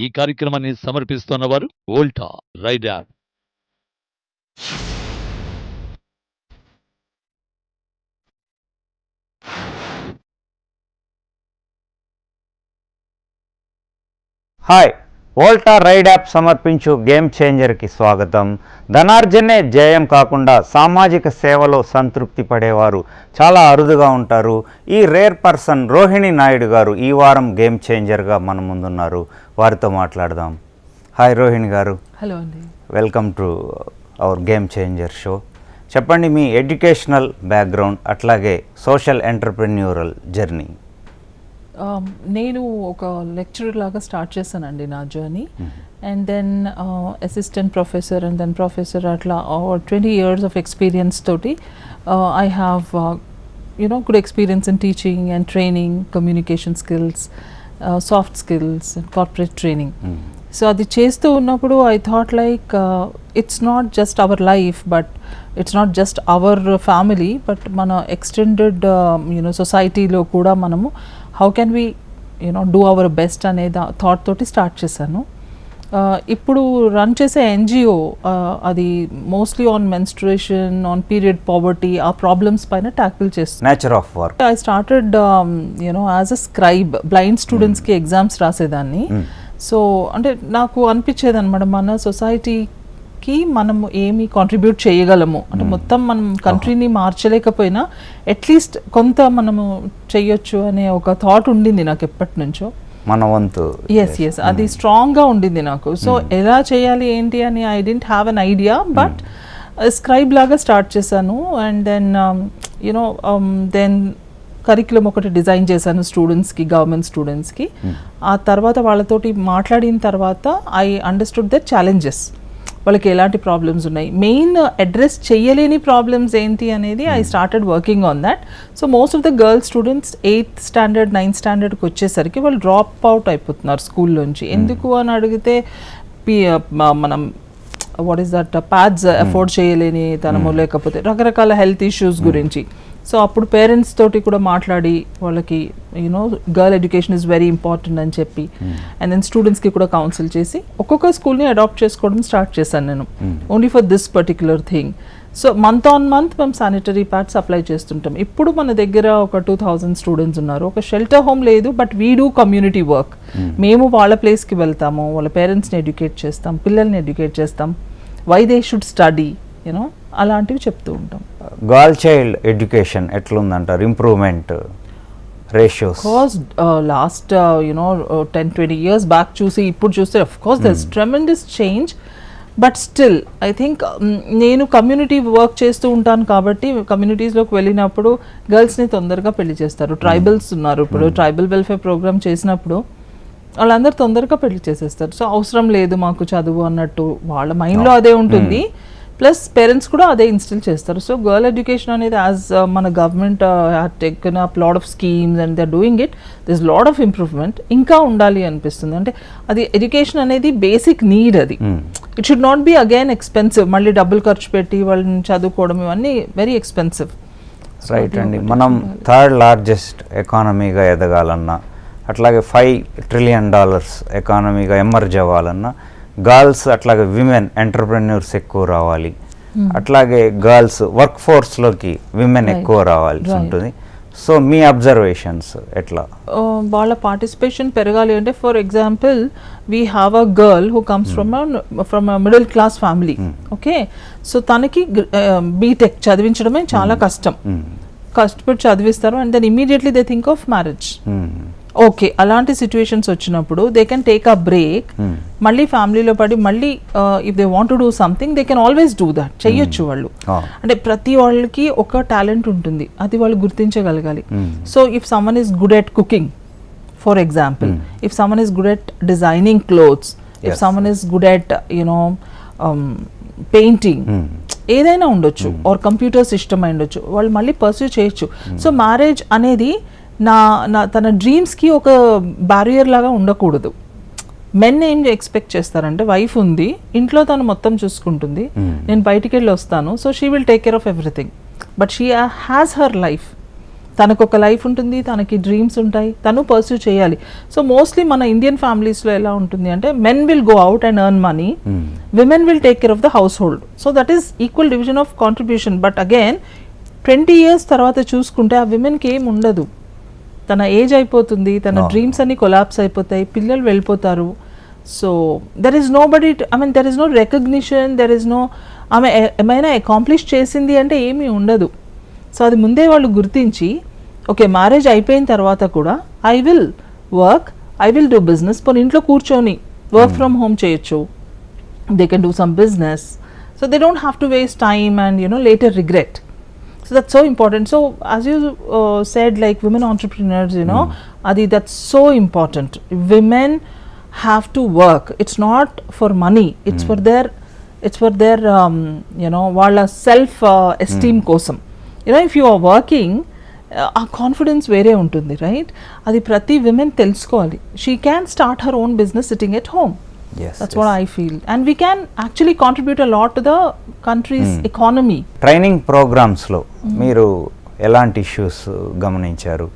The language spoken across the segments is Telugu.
ఈ కార్యక్రమాన్ని సమర్పిస్తున్నవారు Volta ride app. Hi, Volta ride app సమర్పించు గేమ్ చేంజర్కి స్వాగతం. ధనార్జనే జయం కాకుండా సామాజిక సేవలో సంతృప్తి పడేవారు చాలా అరుదుగా ఉంటారు. ఈ రేర్ పర్సన్ రోహిణి నాయుడు గారు ఈ వారం గేమ్ చేంజర్గా మన ముందున్నారు. వారితో మాట్లాడదాం. హాయ్ రోహిణి గారు. హలో అండి. Welcome to our game changer show. చెప్పండి, మీ ఎడ్యుకేషనల్ బ్యాక్గ్రౌండ్ అట్లాగే సోషల్ ఎంటర్ప్రెన్యూరల్ జర్నీ. నేను ఒక లెక్చరర్ లాగా స్టార్ట్ చేశానండి నా journey. And then assistant professor and then professor, అట్లా 20 years of experience తోటి I have good experience in teaching and training, communication skills, soft skills and corporate training. So అది చేస్తూ ఉన్నప్పుడు I thought like it's not just our life, but it's not just our family, but మన ఎక్స్టెండెడ్ సొసైటీలో కూడా మనము how can we do our best అనే థాట్ తోటి స్టార్ట్ చేశాను. ఇప్పుడు రన్ చేసే ఎన్జిఓ అది mostly on menstruation, on period poverty, ఆ ప్రాబ్లమ్స్ పైన ట్యాకిల్ చేస్తుంది. Nature of work. I started as a scribe, blind స్టూడెంట్స్కి ఎగ్జామ్స్ రాసేదాన్ని. సో అంటే నాకు అనిపించేది అనమాట, మన సొసైటీకి మనము ఏమి కాంట్రిబ్యూట్ చేయగలము అంటే, మొత్తం మనం కంట్రీని మార్చలేకపోయినా అట్లీస్ట్ కొంత మనము చెయ్యొచ్చు అనే ఒక థాట్ ఉండింది నాకు ఎప్పటి నుంచో. మన వంతు. ఎస్ అది స్ట్రాంగ్గా ఉండింది నాకు. సో ఎలా చేయాలి ఏంటి అని I didn't have an idea, but scribe లాగా స్టార్ట్ చేశాను. అండ్ దెన్ కరిక్యులం ఒకటి డిజైన్ చేశాను స్టూడెంట్స్కి, గవర్నమెంట్ స్టూడెంట్స్కి. ఆ తర్వాత వాళ్ళతోటి మాట్లాడిన తర్వాత ఐ అండర్స్టూడ్ దర్ ఛాలెంజెస్, వాళ్ళకి ఎలాంటి ప్రాబ్లమ్స్ ఉన్నాయి, మెయిన్ అడ్రస్ చేయలేని ప్రాబ్లమ్స్ ఏంటి అనేది I started working on that. So most of the girls students 8th standard 9th standardకి వచ్చేసరికి వాళ్ళు డ్రాప్ అవుట్ అయిపోతున్నారు స్కూల్లోంచి. ఎందుకు అని అడిగితే మనం what is that pads afford చేయలేని తనము, లేకపోతే రకరకాల హెల్త్ ఇష్యూస్ గురించి. సో అప్పుడు పేరెంట్స్ తోటి కూడా మాట్లాడి వాళ్ళకి girl education is very important అని చెప్పి, అండ్ దెన్ స్టూడెంట్స్కి కూడా కౌన్సిల్ చేసి ఒక్కొక్క స్కూల్ని అడాప్ట్ చేసుకోవడం స్టార్ట్ చేశాను నేను, only for this particular thing. So month on month మేము శానిటరీ ప్యాడ్స్ అప్లై చేస్తుంటాం. ఇప్పుడు మన దగ్గర ఒక 2000 స్టూడెంట్స్ ఉన్నారు. ఒక షెల్టర్ హోమ్ లేదు, but we do community work. మేము వాళ్ళ ప్లేస్కి వెళ్తాము, వాళ్ళ పేరెంట్స్ని ఎడ్యుకేట్ చేస్తాం, పిల్లల్ని ఎడ్యుకేట్ చేస్తాం, వై దే షుడ్ స్టడీ, అలాంటివి చెప్తూ ఉంటాం. గర్ల్ చైల్డ్ ఎడ్యుకేషన్ ఎట్లుందంటారు, improvement ratios? Course last 10-20 years back చూసి ఇప్పుడు చూస్తే of course there is tremendous change, but still I think నేను కమ్యూనిటీ వర్క్ చేస్తూ ఉంటాను కాబట్టి కమ్యూనిటీస్లోకి వెళ్ళినప్పుడు గర్ల్స్ని తొందరగా పెళ్లి చేస్తారు. ట్రైబల్స్ ఉన్నారు, ఇప్పుడు ట్రైబల్ వెల్ఫేర్ ప్రోగ్రామ్ చేసినప్పుడు వాళ్ళందరూ తొందరగా పెళ్లి చేసేస్తారు. సో అవసరం లేదు మాకు చదువు అన్నట్టు వాళ్ళ మైండ్లో అదే ఉంటుంది. ప్లస్ పేరెంట్స్ కూడా అదే ఇన్స్టిల్ చేస్తారు. సో గర్ల్ ఎడ్యుకేషన్ అనేది యాజ్ మన government had taken up lot of schemes and they are doing it. This lot of improvement ఇంకా ఉండాలి అనిపిస్తుంది. అంటే అది ఎడ్యుకేషన్ అనేది బేసిక్ నీడ్, అది it should not be again expensive. మళ్ళీ డబ్బులు ఖర్చు పెట్టి వాళ్ళని చదువుకోవడం ఇవన్నీ వెరీ ఎక్స్పెన్సివ్. రైట్ అండి. మనం 3rd largest ఎకానమీగా ఎదగాలన్నా, అట్లాగే $5 trillion ఎకానమీగా ఎమర్జ్ అవ్వాలన్నా, గర్ల్స్ అట్లాగే విమెన్ ఎంటర్ప్రెన్యూర్స్ ఎక్కువ రావాలి, అట్లాగే గర్ల్స్ వర్క్ ఫోర్స్లోకి విమెన్ ఎక్కువ రావాల్సి ఉంటుంది. సో మీ అబ్జర్వేషన్స్ ఎట్లా? వాళ్ళ పార్టిసిపేషన్ పెరగాలి అంటే, for example we have a girl who comes from middle class family. Okay, so తనకి బీటెక్ చదివించడమే చాలా కష్టం. కష్టపడి చదివిస్తారు and then immediately they think of marriage. Okay, అలాంటి సిచ్యువేషన్స్ వచ్చినప్పుడు they can take a break, మళ్ళీ ఫ్యామిలీలో పడి మళ్ళీ if they want to do something they can always do that, చెయ్యొచ్చు వాళ్ళు. అంటే ప్రతి వాళ్ళకి ఒక టాలెంట్ ఉంటుంది, అది వాళ్ళు గుర్తించగలగాలి. So if someone is good at cooking, for example, if someone is good at designing clothes, if someone is good at painting, ఏదైనా ఉండొచ్చు, ఆర్ కంప్యూటర్ సిస్టమ్ అయి ఉండొచ్చు, వాళ్ళు మళ్ళీ పర్సూ చేయొచ్చు. సో మ్యారేజ్ అనేది తన డ్రీమ్స్కి ఒక బ్యారియర్ లాగా ఉండకూడదు. మెన్ ఏం ఎక్స్పెక్ట్ చేస్తారంటే, వైఫ్ ఉంది ఇంట్లో, తను మొత్తం చూసుకుంటుంది, నేను బయటికి వెళ్ళి వస్తాను, so she will take care of everything, but she has her life. తనకు ఒక లైఫ్ ఉంటుంది, తనకి డ్రీమ్స్ ఉంటాయి, తను పర్సూ చేయాలి. సో మోస్ట్లీ మన ఇండియన్ ఫ్యామిలీస్లో ఎలా ఉంటుంది అంటే men will go out and earn money, women will take care of the house hold. So that is equal division of contribution. But again 20 years తర్వాత చూసుకుంటే ఆ విమెన్కి ఏం ఉండదు, తన ఏజ్ అయిపోతుంది, తన డ్రీమ్స్ అన్ని కొలాప్స్ అయిపోతాయి, పిల్లలు వెళ్ళిపోతారు. So there is nobody, I mean there is no recognition, there is no ఆమె ఏమైనా అకాంప్లిష్ చేసింది అంటే ఏమీ ఉండదు. సో అది ముందే వాళ్ళు గుర్తించి ఓకే మ్యారేజ్ అయిపోయిన తర్వాత కూడా I will work, I will do business, పోనీ ఇంట్లో కూర్చొని వర్క్ ఫ్రమ్ హోమ్ చేయొచ్చు, they can do some business. So they don't have to waste time and later regret. So that's so important. So as you said, like women entrepreneurs, Adi, that's so important. Women have to work. It's not for money. It's for their వాళ్ళ సెల్ఫ్ ఎస్టీమ్ కోసం. ఇఫ్ యు ఆర్ వర్కింగ్ ఆ కాన్ఫిడెన్స్ వేరే ఉంటుంది, రైట్? అది ప్రతి విమెన్ తెలుసుకోవాలి. She can start her own business sitting at home. That's what I feel. And we can actually contribute a lot to the country's economy. Training ప్రోగ్రామ్స్లో మీరు ఎలాంటి ఇష్యూస్ గమనించారు?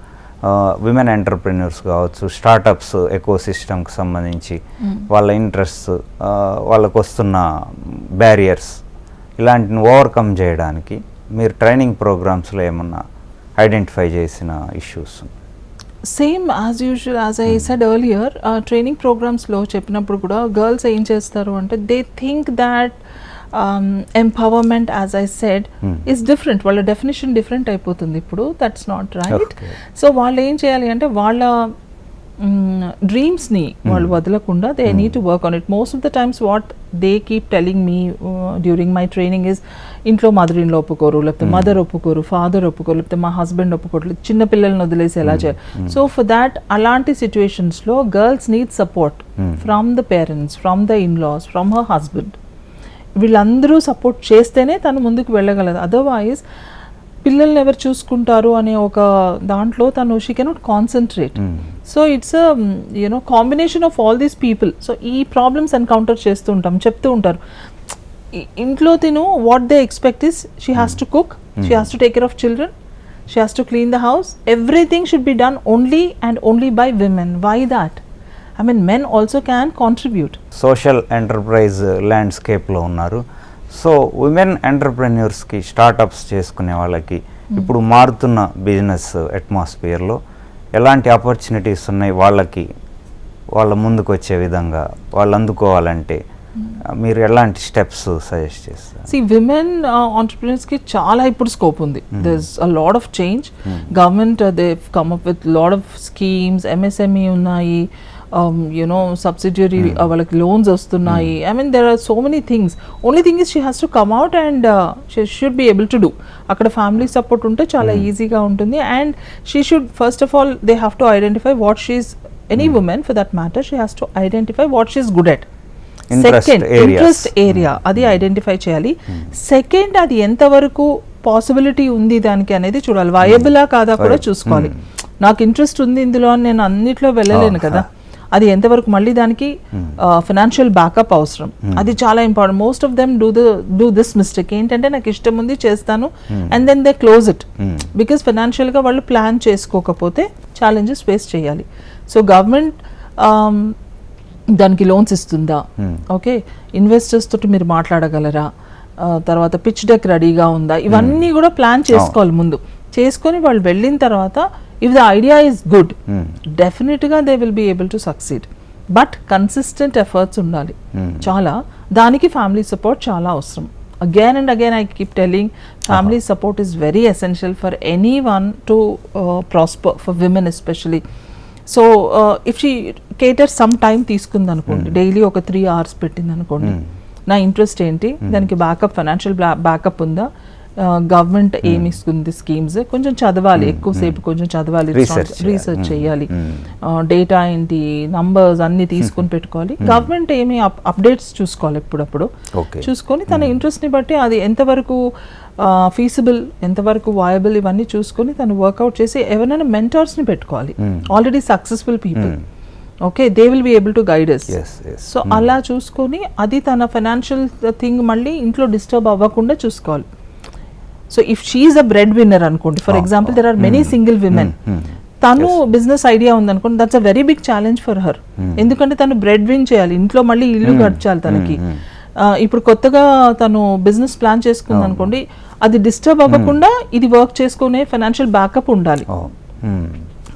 విమెన్ ఎంటర్ప్రెన్యూర్స్ కావచ్చు, స్టార్టప్స్ ఎకో సిస్టమ్కి సంబంధించి వాళ్ళ ఇంట్రెస్ట్, వాళ్ళకు వస్తున్న బ్యారియర్స్, ఇలాంటిని ఓవర్కమ్ చేయడానికి మీరు ట్రైనింగ్ ప్రోగ్రామ్స్లో ఏమన్నా ఐడెంటిఫై చేసిన issues? Same as usual, as I said earlier, training ప్రోగ్రామ్స్లో చెప్పినప్పుడు కూడా గర్ల్స్ ఏం చేస్తారు అంటే they think that empowerment, as I said, is different. వాళ్ళ డెఫినేషన్ డిఫరెంట్ అయిపోతుంది ఇప్పుడు. That's not right. సో వాళ్ళు ఏం చేయాలి అంటే వాళ్ళ డ్రీమ్స్ని వాళ్ళు వదలకుండా they need to work on it. Most of the times what they keep telling me during my training is ఇంట్లో మదర్ ఇన్లో ఒప్పుకోరు, లేకపోతే మదర్ ఒప్పుకోరు, ఫాదర్ ఒప్పుకోరు, లేకపోతే మా హస్బెండ్ ఒప్పుకోరు, చిన్న పిల్లల్ని వదిలేసి ఎలా చేయాలి. సో ఫర్ దాట్ అలాంటి సిచ్యువేషన్స్లో girls need support from the parents, from the in laws, from her husband. వీళ్ళందరూ సపోర్ట్ చేస్తేనే తను ముందుకు వెళ్ళగలదు. అదర్వైజ్ పిల్లల్ని ఎవరు చూసుకుంటారు అనే ఒక దాంట్లో తను she cannot concentrate. So it's combination of all these people. So ఈ ప్రాబ్లమ్స్ ఎన్కౌంటర్ చేస్తూ ఉంటాం. చెప్తూ ఉంటారు ఇంట్లో తిను, what they expect is she has to cook, she has to take care of children, she has to clean the house, everything should be done only and only by women. Why that? I mean, men also can contribute. Social enterprise ల్యాండ్స్కేప్లో ఉన్నారు. సో ఉమెన్ ఎంటర్ప్రెన్యూర్స్కి, స్టార్టప్స్ చేసుకునే వాళ్ళకి ఇప్పుడు మారుతున్న బిజినెస్ అట్మాస్ఫియర్లో ఎలాంటి ఆపర్చునిటీస్ ఉన్నాయి? వాళ్ళ ముందుకు వచ్చే విధంగా వాళ్ళు అందుకోవాలంటే మీరు ఎలాంటి స్టెప్స్ సజెస్ట్ చేస్తారు? See, women entrepreneurs కి చాలా ఇప్పుడు స్కోప్ ఉంది. There's a lot of change. Government they've come up with lot of schemes. MSME ఉన్నాయి, subsidiary వాళ్ళకి లోన్స్ వస్తున్నాయి. I mean there are so many things. Only thing is she has to come out and she should be able to do. అక్కడ ఫ్యామిలీ సపోర్ట్ ఉంటే చాలా ఈజీగా ఉంటుంది. And she should first of all they have to identify what she's, any woman for that matter, she has to identify what she's good at. Second interest area అది ఐడెంటిఫై చేయాలి. సెకండ్ అది ఎంతవరకు పాసిబిలిటీ ఉంది దానికి అనేది చూడాలి. వయబులా కాదా కూడా చూసుకోవాలి. నాకు ఇంట్రెస్ట్ ఉంది ఇందులో అని నేను అన్నిట్లో వెళ్ళలేను కదా, అది ఎంతవరకు. మళ్ళీ దానికి ఫైనాన్షియల్ బ్యాకప్ అవసరం, అది చాలా important. Most of them do this mistake. ఏంటంటే నాకు ఇష్టం ఉంది చేస్తాను and then they close it because ఫైనాన్షియల్గా వాళ్ళు ప్లాన్ చేసుకోకపోతే ఛాలెంజెస్ ఫేస్ చేయాలి. సో గవర్నమెంట్ దానికి లోన్స్ ఇస్తుందా, ఓకే, ఇన్వెస్టర్స్ తోటి మీరు మాట్లాడగలరా, తర్వాత పిచ్ డెక్ రెడీగా ఉందా, ఇవన్నీ కూడా ప్లాన్ చేసుకోవాలి ముందు. చేసుకొని వాళ్ళు వెళ్ళిన తర్వాత if the idea is good డెఫినెట్గా they will be able to succeed. But consistent efforts ఉండాలి చాలా. దానికి ఫ్యామిలీ సపోర్ట్ చాలా అవసరం. Again and again I keep telling family support is very essential for anyone to prosper, for women especially. So if she cater some time తీసుకుంది అనుకోండి, డైలీ ఒక 3 hours పెట్టింది అనుకోండి, నా ఇంట్రెస్ట్ ఏంటి, దానికి బ్యాకప్, ఫైనాన్షియల్ బ్యాకప్ ఉందా, గవర్నమెంట్ ఏమి ఇస్తుంది స్కీమ్స్, కొంచెం చదవాలి, ఎక్కువసేపు కొంచెం చదవాలి, రీసెర్చ్ చేయాలి, డేటా ఏంటి, నంబర్స్ అన్ని తీసుకొని పెట్టుకోవాలి. గవర్నమెంట్ ఏమి అప్డేట్స్ చూసుకోవాలి ఎప్పుడప్పుడు, చూసుకొని తన ఇంట్రెస్ట్ని బట్టి అది ఎంతవరకు ఫీసిబుల్, ఎంతవరకు వయబుల్, ఇవన్నీ చూసుకొని తను వర్కౌట్ చేసి ఎవరైనా మెంటర్స్ని పెట్టుకోవాలి, already successful people. Okay, they will be able to guide us. So అలా చూసుకొని అది తన ఫైనాన్షియల్ థింగ్ మళ్ళీ ఇంట్లో డిస్టర్బ్ అవ్వకుండా చూసుకోవాలి. So if she is a breadwinner అనుకోండి, for example there are many single women, తను బిజినెస్ ఐడియా ఉందనుకోండి, that's a very big challenge for her. ఎందుకంటే తను బ్రెడ్ విన్ చేయాలి, ఇంట్లో మళ్ళీ ఇల్లు గడచాలి తనకి. ఇప్పుడు కొత్తగా తను బిజినెస్ ప్లాన్ చేసుకుంది అనుకోండి, అది డిస్టర్బ్ అవ్వకుండా ఇది వర్క్ చేసుకునే ఫైనాన్షియల్ బ్యాకప్ ఉండాలి.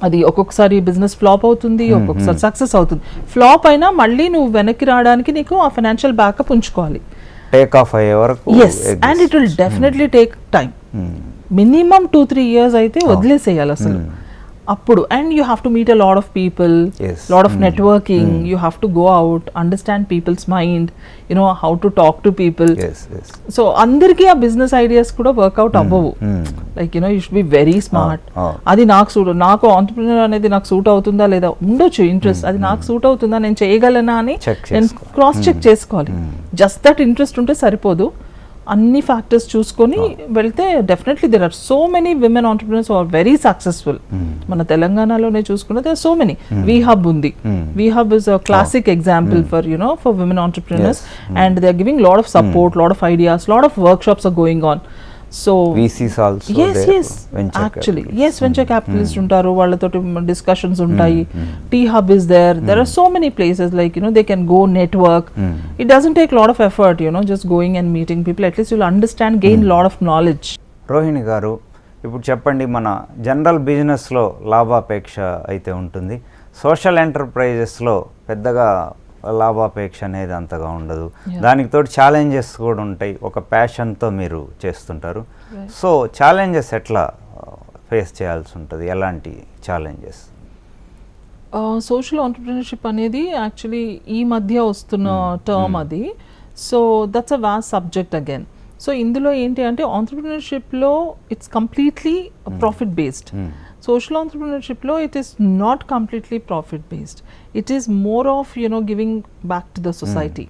అది ఒక్కొక్కసారి బిజినెస్ ఫ్లాప్ అవుతుంది, ఒక్కొక్కసారి సక్సెస్ అవుతుంది. ఫ్లాప్ అయినా మళ్ళీ నువ్వు వెనక్కి రావడానికి నీకు ఆ ఫైనాన్షియల్ బ్యాకప్ ఉంచుకోవాలి. టేక్ ఆఫ్ అయ్యే వరకు. Yes, and it will definitely take time. Minimum 2-3 years అయితే వదిలేసేయాలి అసలు. అప్పుడు and you have to meet a lot of people, lot of networking, you have to go out, understand people's mind, you know how to talk to people. So అందరికీ ఆ బిజినెస్ ఐడియాస్ కూడా వర్కౌట్ అవ్వవు. Like you know you should be very smart. అది నాకు ఆంటర్ప్రినర్ అనేది నాకు సూట్ అవుతుందా లేదా, ఉండొచ్చు ఇంట్రెస్ట్, అది నాకు సూట్ అవుతుందా, నేను చేయగలనా అని నేను క్రాస్ చెక్ చేసుకోవాలి. జస్ట్ దట్ ఇంట్రెస్ట్ ఉంటే సరిపోదు, అన్ని ఫ్యాక్టర్స్ చూసుకొని వెళ్తే definitely there are so many women entrepreneurs who are very successful. మన తెలంగాణలోనే చూసుకుంటే దెర్ ఆర్ సో మెనీ. వీహబ్ ఉంది, వీహబ్ is a classic example for for women entrepreneurs, and they are giving lot of support, lot of ideas, lot of workshops are going on. So VCs also yes actually yes, venture capitalists ఉంటారు, వాళ్ళతోటి డిస్కషన్స్ ఉంటాయి. T-Hub is there are so many places like they can go network. It doesn't take a lot of effort, just going and meeting people. At least you'll understand, gain lot of knowledge. Rohini గారు, ఇప్పుడు చెప్పండి, మన జనరల్ బిజినెస్లో లాభాపేక్ష అయితే ఉంటుంది, సోషల్ ఎంటర్ప్రైజెస్లో పెద్దగా లాభాపేక్ష అనేది అంతగా ఉండదు, దానికి తోడు ఛాలెంజెస్ కూడా ఉంటాయి, ఒక ప్యాషన్తో మీరు చేస్తుంటారు. సో ఛాలెంజెస్ ఎట్లా ఫేస్ చేయాల్సి ఉంటుంది, ఎలాంటి ఛాలెంజెస్? సోషల్ ఆంటర్ప్రినర్షిప్ అనేది యాక్చువల్లీ ఈ మధ్య వస్తున్న టర్మ్ అది. So that's a vast subject again. So ఇందులో ఏంటి అంటే ఆంటర్ప్రినర్షిప్లో it's completely profit based. Social entrepreneurship lo it is not completely profit based. It is more of giving back to the society.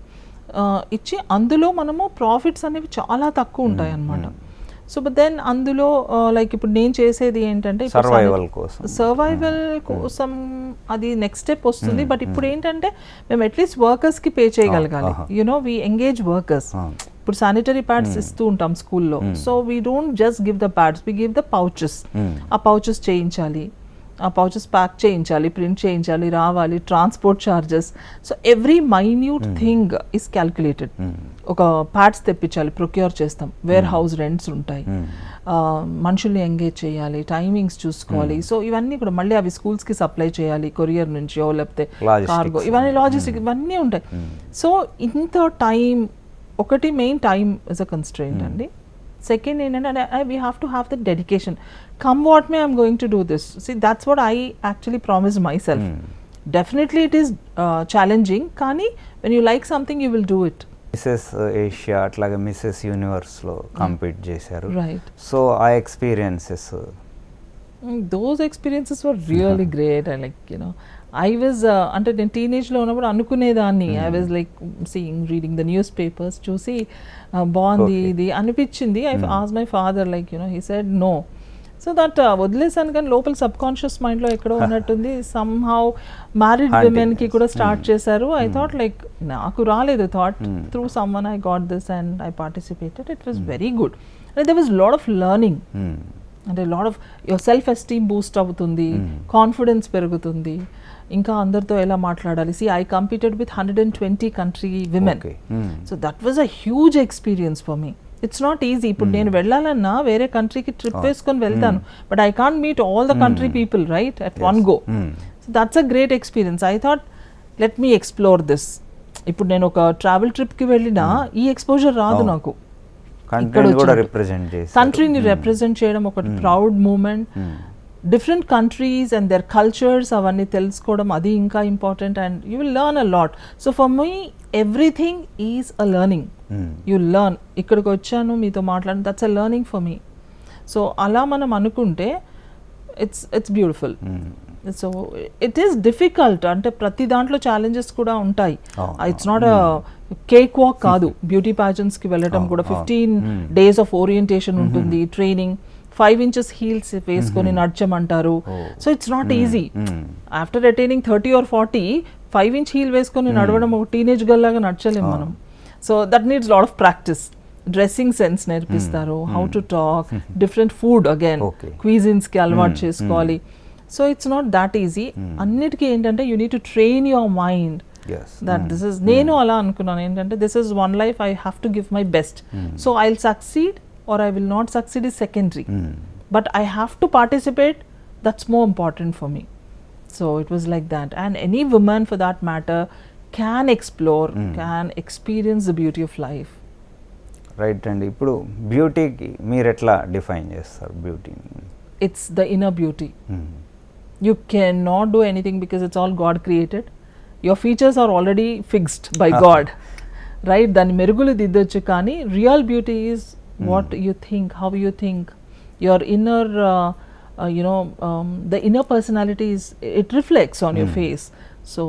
ఇచ్చి అందులో మనము ప్రాఫిట్స్ అనేవి చాలా తక్కువ ఉంటాయి అన్నమాట. సో బట్ దెన్ అందులో లైక్ ఇప్పుడు నేను చేసేది ఏంటంటే సర్వైవల్ కోసం అది నెక్స్ట్ స్టెప్ వస్తుంది. బట్ ఇప్పుడు ఏంటంటే మేము అట్లీస్ట్ వర్కర్స్కి పే చేయగలగాలి. We engage workers. ఇప్పుడు శానిటరీ ప్యాడ్స్ ఇస్తూ ఉంటాం స్కూల్లో. So we don't just give the pads, we give the pouches. ఆ పౌచెస్ చేయించాలి, ఆ పౌచెస్ ప్యాక్ చేయించాలి, ప్రింట్ చేయించాలి, రావాలి, transport charges. So every minute thing is calculated. ఒక ప్యాడ్స్ తెప్పించాలి, ప్రొక్యూర్ చేస్తాం, వేర్ హౌస్ రెంట్స్ ఉంటాయి, మనుషుల్ని ఎంగేజ్ చేయాలి, టైమింగ్స్ చూసుకోవాలి. సో ఇవన్నీ కూడా మళ్ళీ అవి స్కూల్స్కి సప్లై చేయాలి, కొరియర్ నుంచో లేకపోతే కార్గో, ఇవన్నీ లాజిస్టిక్ ఇవన్నీ ఉంటాయి. సో ఇంత టైం, ఒకటి main time is a constraint అండి. సెకండ్ ఏంటంటే we have to have the dedication. Come what may I'm going to do this. See that's what I actually promise myself. Definitely it is challenging, కానీ when you like something you will do it. Mrs Asia అట్లాగే మిసెస్ యూనివర్స్లో కంపీట్ చేశారు. రైట్. సో ఆ experiences, those experiences were really great. I like I was అంటే నేను టీనేజ్లో ఉన్నప్పుడు అనుకునేదాన్ని, I was like seeing, reading the newspapers, చూసి బాగుంది ఇది అనిపించింది. I asked my father, like he said no. So that వదిలేసాను, కానీ లోపల సబ్ కాన్షియస్ మైండ్లో ఎక్కడో ఉన్నట్టుంది. సమ్ హౌ మ్యారీడ్ విమెన్కి కూడా స్టార్ట్ చేశారు. ఐ థాట్ లైక్ నాకు రాలేదు thought, through someone I got this and I participated. It was very good. And there was lot of learning, అంటే lot of your self esteem boost అవుతుంది, కాన్ఫిడెన్స్ పెరుగుతుంది, ఇంకా అందరితో ఎలా మాట్లాడాలి. See I competed with 120 country women. So that was a huge experience for me. It's not easy. ఇప్పుడు నేను వెళ్ళాలన్నా వేరే కంట్రీకి ట్రిప్ వేసుకొని వెళ్తాను, but I can't meet all the country people right at one go. So that's a great experience. I thought let me explore this. ఇప్పుడు నేను ఒక ట్రావెల్ ట్రిప్కి వెళ్ళినా ఈ ఎక్స్పోజర్ రాదు నాకు. కంట్రీని రిప్రజెంట్ చేయడం ఒక proud moment. Different countries and their cultures అవన్నీ తెలుసుకోవడం, అది ఇంకా important. And you will learn a lot. So for me everything is a learning. You learn. ఇక్కడికి వచ్చాను మీతో మాట్లాడడం, that's a learning for me. So అలా మనం అనుకుంటే it's beautiful. So it is difficult, అంటే ప్రతి దాంట్లో ఛాలెంజెస్ కూడా ఉంటాయి. It's not a cakewalk కాదు. బ్యూటీ ప్యాజెంట్స్కి వెళ్ళటం కూడా 15 days ఆఫ్ ఓరియంటేషన్ ఉంటుంది, ట్రైనింగ్. 5 inches హీల్స్ వేసుకొని నడచమంటారు. So it's not easy. After attaining 30 or 40, 5-inch heel వేసుకొని నడవడం ఒక టీనేజ్ గర్ల్ లాగా నడచలేము మనం. So that needs lot of practice. Dressing sense నేర్పిస్తారు, how to talk, different food again Okay. క్వీజిన్స్కి అలవాటు చేసుకోవాలి. So it's not that easy. అన్నిటికీ ఏంటంటే you need to train your mind yes that this is, నేను అలా అనుకున్నాను ఏంటంటే this is one life, I have to give my best. So I will succeed are I will not succeed is secondary, but I have to participate, that's more important for me. So it was like that, and any women for that matter can explore, can experience the beauty of life. Right అండి. ఇప్పుడు బ్యూటీకి మీరు ఎట్లా డిఫైన్ చేస్తారు బ్యూటీని? It's the inner beauty. You cannot do anything because it's all God created. Your features are already fixed by God, right? దాని మెరుగులు దిద్దొచ్చు, కానీ real beauty is what you think, how you think, your inner the inner personality is, it reflects on your face. So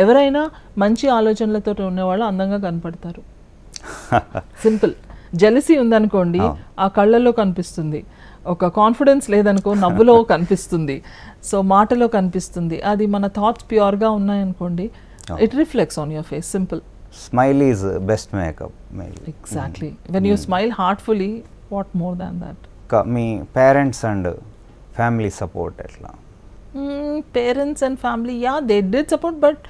ఎవరైనా మంచి ఆలోచనలతో ఉన్నవాళ్ళు అందంగా కనపడతారు. సింపుల్. జెలసీ ఉందనుకోండి, ఆ కళ్ళల్లో కనిపిస్తుంది. ఒక కాన్ఫిడెన్స్ లేదనుకో, నవ్వులో కనిపిస్తుంది, సో మాటలో కనిపిస్తుంది. అది మన థాట్స్ ప్యూర్గా ఉన్నాయనుకోండి, it reflects on your face. Simple. Smile is best makeup. Exactly. When you smile heartfully, what more than that. మీ పేరెంట్స్ అండ్ ఫ్యామిలీ సపోర్ట్ ఎట్లా? Parents and family, yeah they did support, but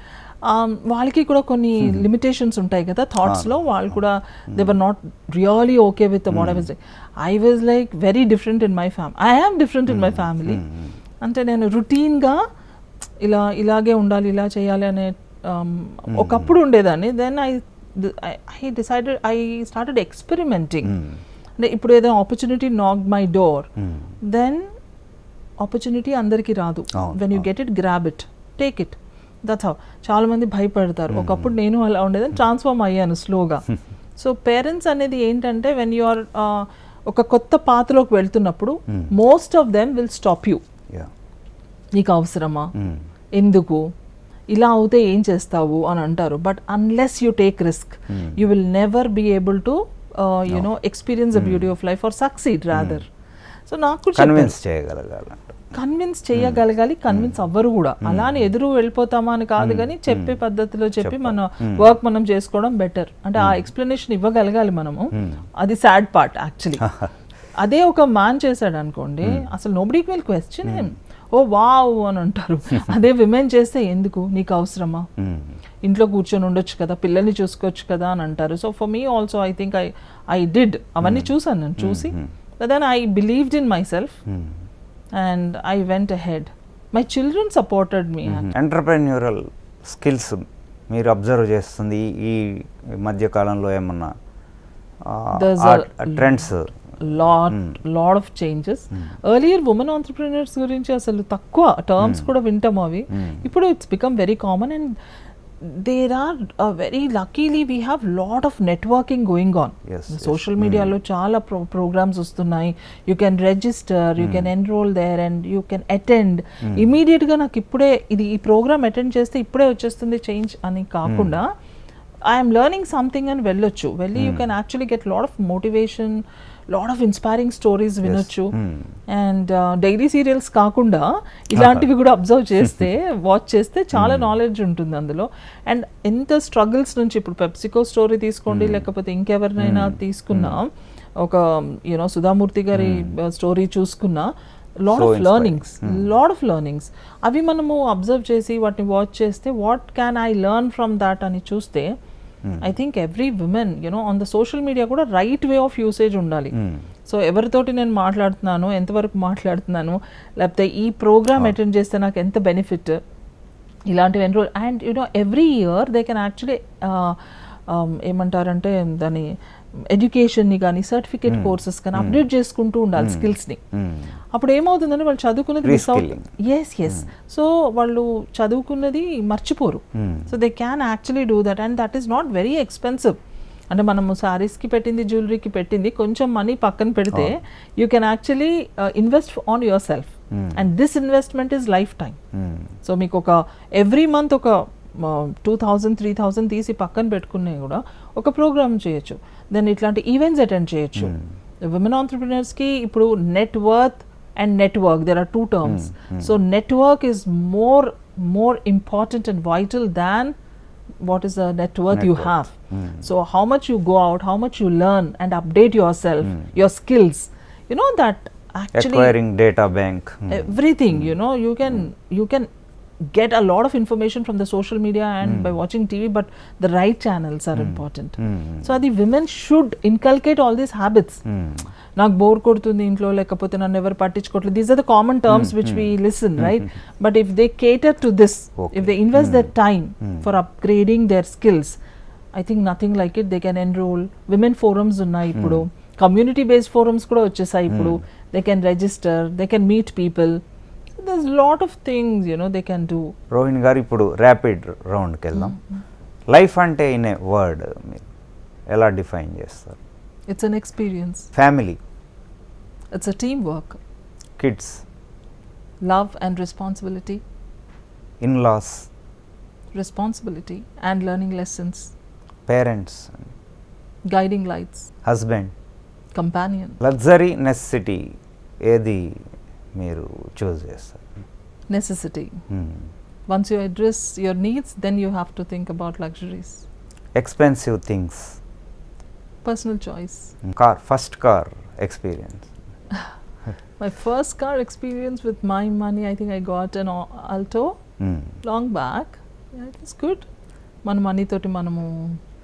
వాళ్ళకి కూడా కొన్ని లిమిటేషన్స్ ఉంటాయి కదా థాట్స్లో. వాళ్ళు కూడా they were not really okay with what I was doing. I was like very different in my family. I am different in my family. అంటే నేను రొటీన్గా ఇలాగే ఉండాలి, ఇలా చేయాలి అనే ఒకప్పుడు ఉండేదాన్ని. Then I decided, I started experimenting. అంటే ఇప్పుడు ఏదైనా opportunity knock my door, then opportunity అందరికీ రాదు. When you get it, grab it, take it. That's how. చాలా మంది భయపడతారు. ఒకప్పుడు నేను అలా ఉండేదని ట్రాన్స్ఫార్మ్ అయ్యాను స్లోగా. సో పేరెంట్స్ అనేది ఏంటంటే, వెన్ యు ఆర్ ఒక కొత్త పాత్రలోకి వెళ్తున్నప్పుడు most of them will stop you. నీకు అవసరమా, ఎందుకు, ఇలా అవుతే ఏం చేస్తావు అని అంటారు. But unless you take risk, you will never be able to experience the beauty of life or succeed rather. So నాకు కన్విన్స్ చేయగలగాలి, కన్విన్స్ చేయగలగాలి. కన్విన్స్ అవ్వరు కూడా. అలానే ఎదురు వెళ్ళిపోతామా అని కాదు, కానీ చెప్పే పద్ధతిలో చెప్పి మన వర్క్ మనం చేసుకోవడం బెటర్. అంటే ఆ ఎక్స్ప్లెనేషన్ ఇవ్వగలగాలి మనము. అది సాడ్ పార్ట్ యాక్చువల్లీ. అదే ఒక మ్యాన్ చేశాడు అనుకోండి, అసలు నోబడీకి will question him, oh wow అని అంటారు. అదే విమెన్ చేస్తే, ఎందుకు, నీకు అవసరమా, ఇంట్లో కూర్చొని ఉండొచ్చు కదా, పిల్లల్ని చూసుకోవచ్చు కదా అని అంటారు. So for me also I think I did అవన్నీ చూసాను నేను. చూసి then I believed in myself and I went ahead. My children supported me. Entrepreneurial skills మీరు అబ్జర్వ్ చేస్తుంది ఈ మధ్య కాలంలో ఏమన్నా trends? lot of changes. Earlier women entrepreneurs గురించి అసలు తక్కువ టర్మ్స్ కూడా వింటాం అవి. ఇప్పుడు it's become very common, and there are very luckily we have lot of networking going on. Social media lo chaala programs vastunayi. You can register, you can enroll there, and you can attend. Immediate ga నాకు ఇప్పుడే ఇది ఈ ప్రోగ్రామ్ అటెండ్ చేస్తే ఇప్పుడే వచ్చేస్తుంది చేంజ్ అని కాకుండా, I am learning something and వెళ్ళొచ్చు. వెళ్ళి you can actually get lot of motivation, lot of inspiring stories వినొచ్చు. అండ్ డైలీ సీరియల్స్ కాకుండా ఇలాంటివి కూడా అబ్జర్వ్ చేస్తే, వాచ్ చేస్తే చాలా నాలెడ్జ్ ఉంటుంది అందులో. అండ్ ఎంత స్ట్రగుల్స్ నుంచి, ఇప్పుడు పెప్సికో స్టోరీ తీసుకోండి, లేకపోతే ఇంకెవరినైనా తీసుకున్నా, ఒక సుధామూర్తి గారి స్టోరీ చూసుకున్నా, లాట్ ఆఫ్ లర్నింగ్స్ అవి మనము అబ్జర్వ్ చేసి వాటిని వాచ్ చేస్తే, what can I learn from that అని చూస్తే, I think every women on the social media కూడా రైట్ వే ఆఫ్ యూసేజ్ ఉండాలి. సో ఎవరితోటి నేను మాట్లాడుతున్నాను, ఎంతవరకు మాట్లాడుతున్నాను, లేకపోతే ఈ ప్రోగ్రామ్ అటెండ్ చేస్తే నాకు ఎంత బెనిఫిట్, ఇలాంటివి enrol. And every year they can actually ఏమంటారంటే దాని ఎడ్యుకేషన్ని కానీ సర్టిఫికేట్ కోర్సెస్ కానీ అప్డేట్ చేసుకుంటూ ఉండాలి స్కిల్స్ని. అప్పుడు ఏమవుతుందంటే వాళ్ళు చదువుకున్నది మిస్ అవుతుంది. ఎస్ సో వాళ్ళు చదువుకున్నది మర్చిపోరు. So they can actually do that, and that is not very expensive. అంటే మనము శారీస్కి పెట్టింది, జ్యువెలరీకి పెట్టింది, కొంచెం మనీ పక్కన పెడితే you can actually invest on your self, and this investment is life time. So మీకు ఒక ఎవ్రీ మంత్ ఒక 2,000, 3,000 తీసి పక్కన పెట్టుకునే కూడా ఒక ప్రోగ్రామ్ చేయొచ్చు. దెన్ ఇట్లాంటి ఈవెంట్స్ అటెండ్ చేయొచ్చు. విమెన్ ఆంట్రప్రినర్స్కి ఇప్పుడు net worth and network, there are 2 terms. So network is more important and vital than what is the net worth you Net have. Mm. So how much you go out, how much you learn and update yourself, your skills, you know, that actually Acquiring data bank. everything, you know, you can get a lot of information from the social media and by watching TV, but the right channels are important. So the women should inculcate all these habits. నాకు బోర్ కొడుతుంది ఇంట్లో, లేకపోతే నన్ను ఎవరు పట్టించుకోవట్లేదు, these are the common terms which we listen, right? But if they cater to this, if they invest their time for upgrading their skills, I think nothing like it. They can enrol. Women forums ఉన్నాయి ఇప్పుడు, కమ్యూనిటీ బేస్డ్ ఫోరమ్స్ కూడా వచ్చేసాయి ఇప్పుడు. They can register, they can meet people. There's lot of things, you know, they can do. Rohini గారు, ఇప్పుడు ర్యాపిడ్ రౌండ్కి వెళ్దాం. లైఫ్ అంటే ఇన్ ఏ వర్డ్ మీరు ఎలా డిఫైన్ చేస్తారు? It's an experience. Family, It's a teamwork. Kids, Love and responsibility. In laws, Responsibility and learning lessons. Parents, Guiding lights. Husband, Companion. Luxury, necessity, ఏది మీరు చూస్ చేస్తారు? Necessity. Once you address your needs, then you have to think about luxuries. Expensive things, Personal choice. Car, first car experience. My first car experience with my money, I think I got an Alto long back. Yeah, it was good. మన మనీ తోటి మనము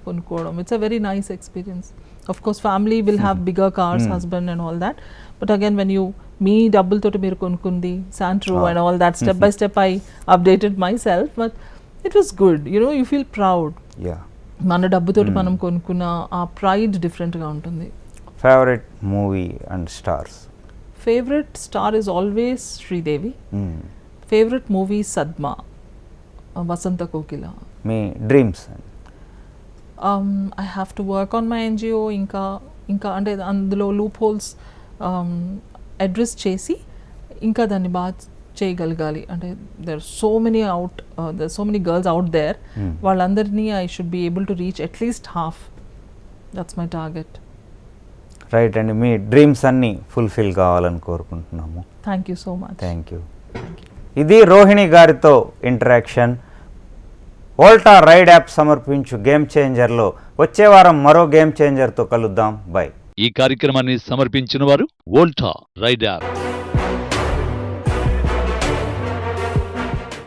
కొనుక్కోవడం, it's a very nice experience. Of course family will have bigger cars, husband and all that, but again when you మీ డబ్బులతోటి మీరు కొనుక్కుంది Santro and all that, step by step I updated myself, but it was good. You know, you feel proud. Yeah, మన డబ్బుతోటి మనం కొనుక్కున్న ఆ ప్రైడ్ డిఫరెంట్గా ఉంటుంది. Favourite movie and stars? Favourite star is always Sridevi. Favourite movie Sadma, Vasantha Kokila. మీ dreams? I have to work on my NGO. ఇంకా అంటే అందులో లూప్ హోల్స్ అడ్రస్ చేసి ఇంకా దాన్ని బాగా చేయగలగాలి. అంటే there so many girls out there, వాళ్ళందరినీ I should be able to reach at least half. That's my target. Right అండి, మీ డ్రీమ్స్ అన్నీ ఫుల్ఫిల్ కావాలని కోరుకుంటున్నాము. Thank you so much. Thank you. ఇది రోహిణి గారితో ఇంటరాక్షన్. వోల్టా రైడ్ యాప్ సమర్పించు గేమ్ చేంజర్లో వచ్చే వారం మరో గేమ్ చేంజర్తో కలుద్దాం. బై. ఈ కార్యక్రమాన్ని సమర్పించిన వారు వోల్టా రైడ్ యాప్.